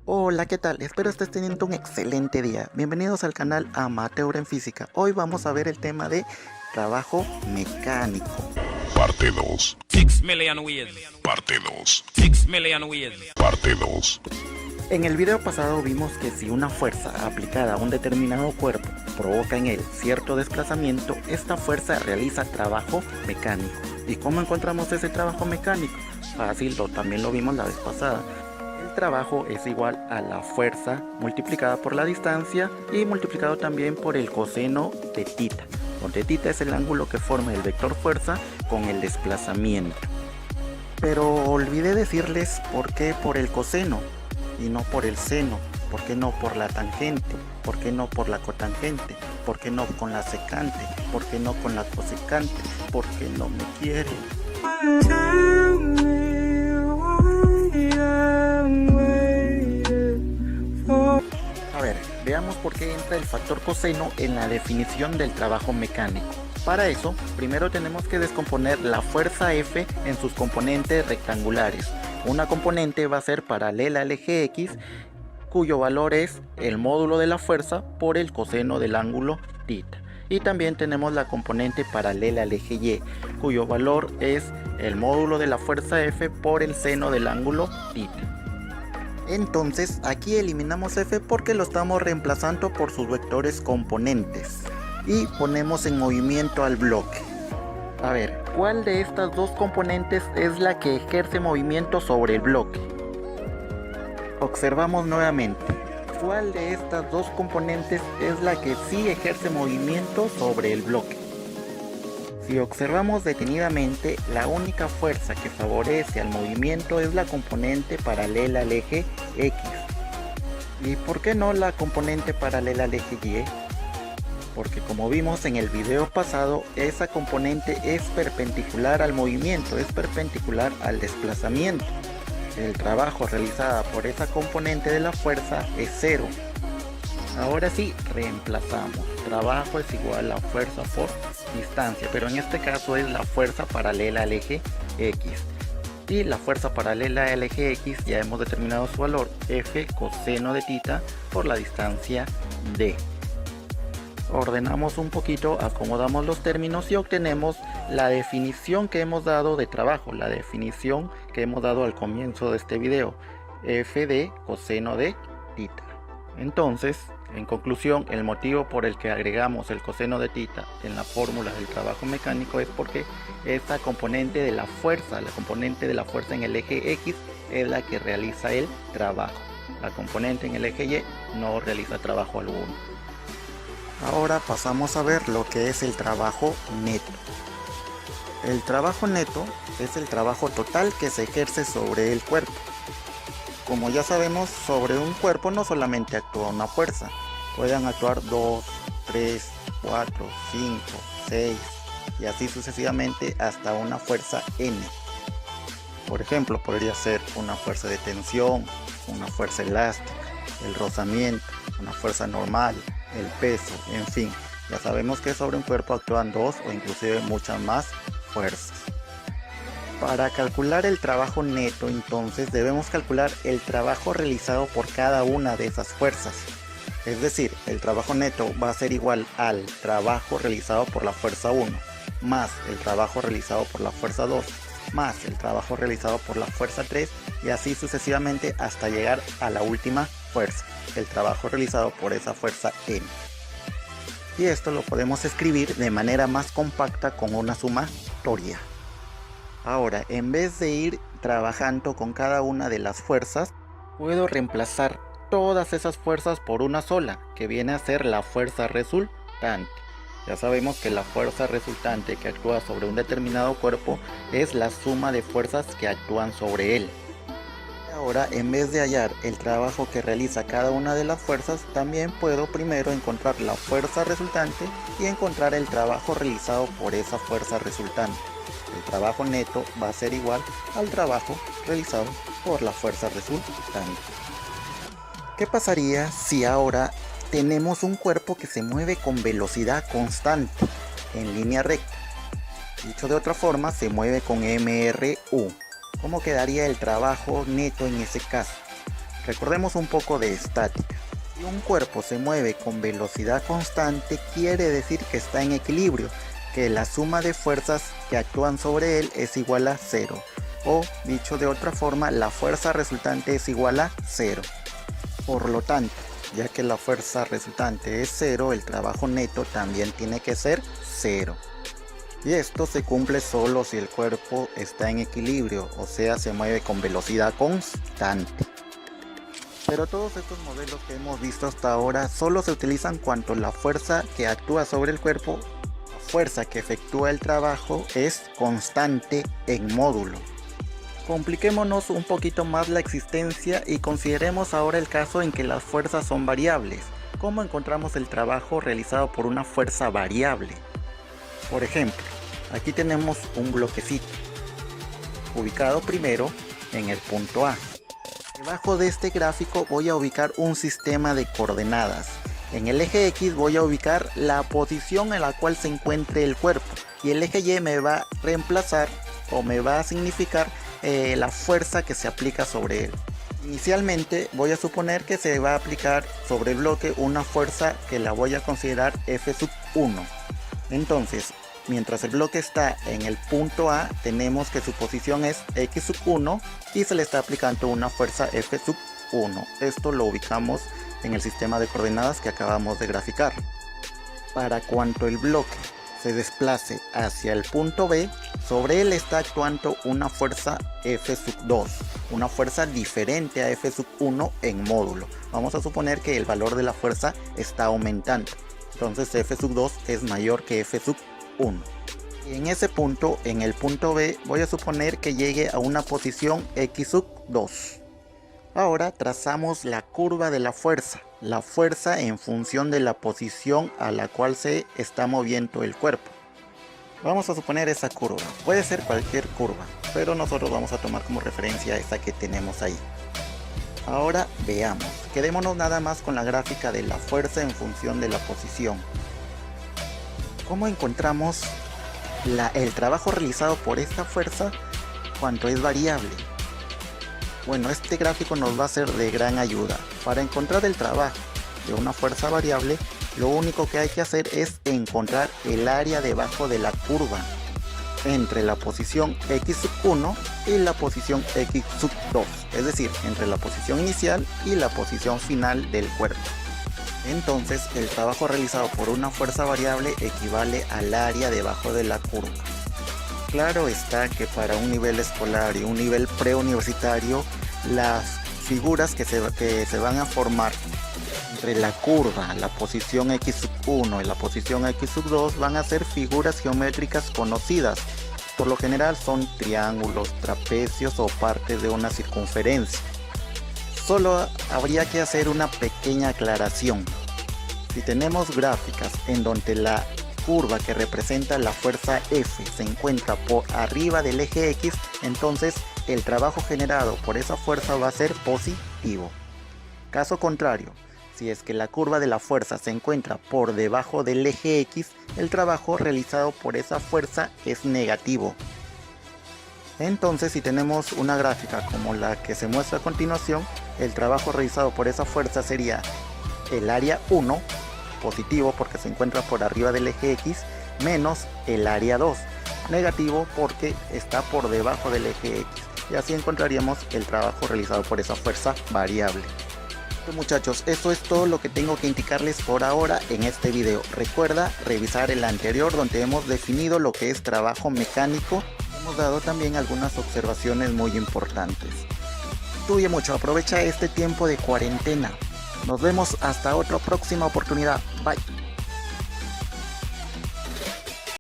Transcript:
Hola, ¿qué tal? Espero estés teniendo un excelente día. Bienvenidos al canal Amateur en Física. Hoy vamos a ver el tema de trabajo mecánico. Parte 2. 6 million ways. Parte 2. 6 million ways. Parte 2. En el video pasado vimos que si una fuerza aplicada a un determinado cuerpo provoca en él cierto desplazamiento, esta fuerza realiza trabajo mecánico. ¿Y cómo encontramos ese trabajo mecánico? Fácil, también lo vimos la vez pasada. El trabajo es igual a la fuerza multiplicada por la distancia y multiplicado también por el coseno de tita, donde tita es el ángulo que forma el vector fuerza con el desplazamiento. Pero olvidé decirles por qué por el coseno y no por el seno, por qué no por la tangente, por qué no por la cotangente, por qué no con la secante, por qué no con la cosecante, por qué no me quiere. A ver, veamos por qué entra el factor coseno en la definición del trabajo mecánico. Para eso, primero tenemos que descomponer la fuerza F en sus componentes rectangulares. Una componente va a ser paralela al eje X, cuyo valor es el módulo de la fuerza por el coseno del ángulo θ. Y también tenemos la componente paralela al eje Y, cuyo valor es el módulo de la fuerza F por el seno del ángulo θ. Entonces aquí eliminamos F porque lo estamos reemplazando por sus vectores componentes y ponemos en movimiento al bloque. A ver, ¿cuál de estas dos componentes es la que ejerce movimiento sobre el bloque? Observamos nuevamente. ¿Cuál de estas dos componentes es la que sí ejerce movimiento sobre el bloque? Si observamos detenidamente, la única fuerza que favorece al movimiento es la componente paralela al eje X. ¿Y por qué no la componente paralela al eje Y? Porque como vimos en el video pasado, esa componente es perpendicular al movimiento, es perpendicular al desplazamiento. El trabajo realizado por esa componente de la fuerza es 0. Ahora sí, reemplazamos. Trabajo es igual a fuerza por distancia, pero en este caso es la fuerza paralela al eje X. Y la fuerza paralela al eje X ya hemos determinado su valor, F coseno de tita por la distancia D. Ordenamos un poquito, acomodamos los términos y obtenemos la definición que hemos dado de trabajo, la definición que hemos dado al comienzo de este video, F de coseno de tita. Entonces, en conclusión, el motivo por el que agregamos el coseno de tita en la fórmula del trabajo mecánico es porque esta componente de la fuerza en el eje X es la que realiza el trabajo. La componente en el eje Y no realiza trabajo alguno. Ahora pasamos a ver lo que es el trabajo neto. El trabajo neto es el trabajo total que se ejerce sobre el cuerpo. Como ya sabemos, sobre un cuerpo no solamente actúa una fuerza, pueden actuar 2, 3, 4, 5, 6 y así sucesivamente hasta una fuerza N. Por ejemplo, podría ser una fuerza de tensión, una fuerza elástica, el rozamiento, una fuerza normal, el peso, en fin, ya sabemos que sobre un cuerpo actúan 2 o inclusive muchas más fuerzas. Para calcular el trabajo neto, entonces debemos calcular el trabajo realizado por cada una de esas fuerzas. Es decir, el trabajo neto va a ser igual al trabajo realizado por la fuerza 1, más el trabajo realizado por la fuerza 2, más el trabajo realizado por la fuerza 3 y así sucesivamente hasta llegar a la última fuerza, el trabajo realizado por esa fuerza N. Y esto lo podemos escribir de manera más compacta con una sumatoria. Ahora, en vez de ir trabajando con cada una de las fuerzas, puedo reemplazar todas esas fuerzas por una sola, que viene a ser la fuerza resultante. Ya sabemos que la fuerza resultante que actúa sobre un determinado cuerpo es la suma de fuerzas que actúan sobre él. Ahora, en vez de hallar el trabajo que realiza cada una de las fuerzas, también puedo primero encontrar la fuerza resultante y encontrar el trabajo realizado por esa fuerza resultante. El trabajo neto va a ser igual al trabajo realizado por la fuerza resultante. ¿Qué pasaría si ahora tenemos un cuerpo que se mueve con velocidad constante, en línea recta? Dicho de otra forma, se mueve con MRU. ¿Cómo quedaría el trabajo neto en ese caso? Recordemos un poco de estática. Si un cuerpo se mueve con velocidad constante, quiere decir que está en equilibrio, que la suma de fuerzas que actúan sobre él es igual a 0. O, dicho de otra forma, la fuerza resultante es igual a 0. Por lo tanto, ya que la fuerza resultante es 0, el trabajo neto también tiene que ser 0. Y esto se cumple solo si el cuerpo está en equilibrio, o sea, se mueve con velocidad constante. Pero todos estos modelos que hemos visto hasta ahora solo se utilizan cuando la fuerza que actúa sobre el cuerpo, la fuerza que efectúa el trabajo, es constante en módulo. Compliquémonos un poquito más la existencia y consideremos ahora el caso en que las fuerzas son variables. ¿Cómo encontramos el trabajo realizado por una fuerza variable? Por ejemplo, aquí tenemos un bloquecito, ubicado primero en el punto A. Debajo de este gráfico voy a ubicar un sistema de coordenadas. En el eje X voy a ubicar la posición en la cual se encuentre el cuerpo. Y el eje Y me va a reemplazar o me va a significar la fuerza que se aplica sobre él. Inicialmente voy a suponer que se va a aplicar sobre el bloque una fuerza que la voy a considerar F1. Entonces, mientras el bloque está en el punto A, tenemos que su posición es X1 y se le está aplicando una fuerza F1. Esto lo ubicamos en el sistema de coordenadas que acabamos de graficar. Para cuanto el bloque se desplace hacia el punto B, sobre él está actuando una fuerza F2, una fuerza diferente a F1 en módulo. Vamos a suponer que el valor de la fuerza está aumentando. Entonces F2 es mayor que F1. Y en ese punto, en el punto B, voy a suponer que llegue a una posición X2. Ahora trazamos la curva de la fuerza en función de la posición a la cual se está moviendo el cuerpo. Vamos a suponer esa curva, puede ser cualquier curva, pero nosotros vamos a tomar como referencia esa que tenemos ahí. Ahora veamos, quedémonos nada más con la gráfica de la fuerza en función de la posición. ¿Cómo encontramos el trabajo realizado por esta fuerza cuando es variable? Bueno, este gráfico nos va a ser de gran ayuda. Para encontrar el trabajo de una fuerza variable, lo único que hay que hacer es encontrar el área debajo de la curva entre la posición X1 y la posición X2, es decir, entre la posición inicial y la posición final del cuerpo. Entonces, el trabajo realizado por una fuerza variable equivale al área debajo de la curva. Claro está que para un nivel escolar y un nivel preuniversitario, las figuras que se van a formar entre la curva, la posición X1 y la posición X2 van a ser figuras geométricas conocidas. Por lo general son triángulos, trapecios o partes de una circunferencia. Solo habría que hacer una pequeña aclaración. Si tenemos gráficas en donde la curva que representa la fuerza F se encuentra por arriba del eje X, entonces el trabajo generado por esa fuerza va a ser positivo. Caso contrario, si es que la curva de la fuerza se encuentra por debajo del eje X, el trabajo realizado por esa fuerza es negativo. Entonces, si tenemos una gráfica como la que se muestra a continuación, el trabajo realizado por esa fuerza sería el área 1, positivo porque se encuentra por arriba del eje X, menos el área 2, negativo porque está por debajo del eje X. Y así encontraríamos el trabajo realizado por esa fuerza variable. Muchachos, esto es todo lo que tengo que indicarles por ahora en este video. Recuerda revisar el anterior donde hemos definido lo que es trabajo mecánico. Hemos dado también algunas observaciones muy importantes. Estudia mucho, aprovecha este tiempo de cuarentena. Nos vemos hasta otra próxima oportunidad. Bye.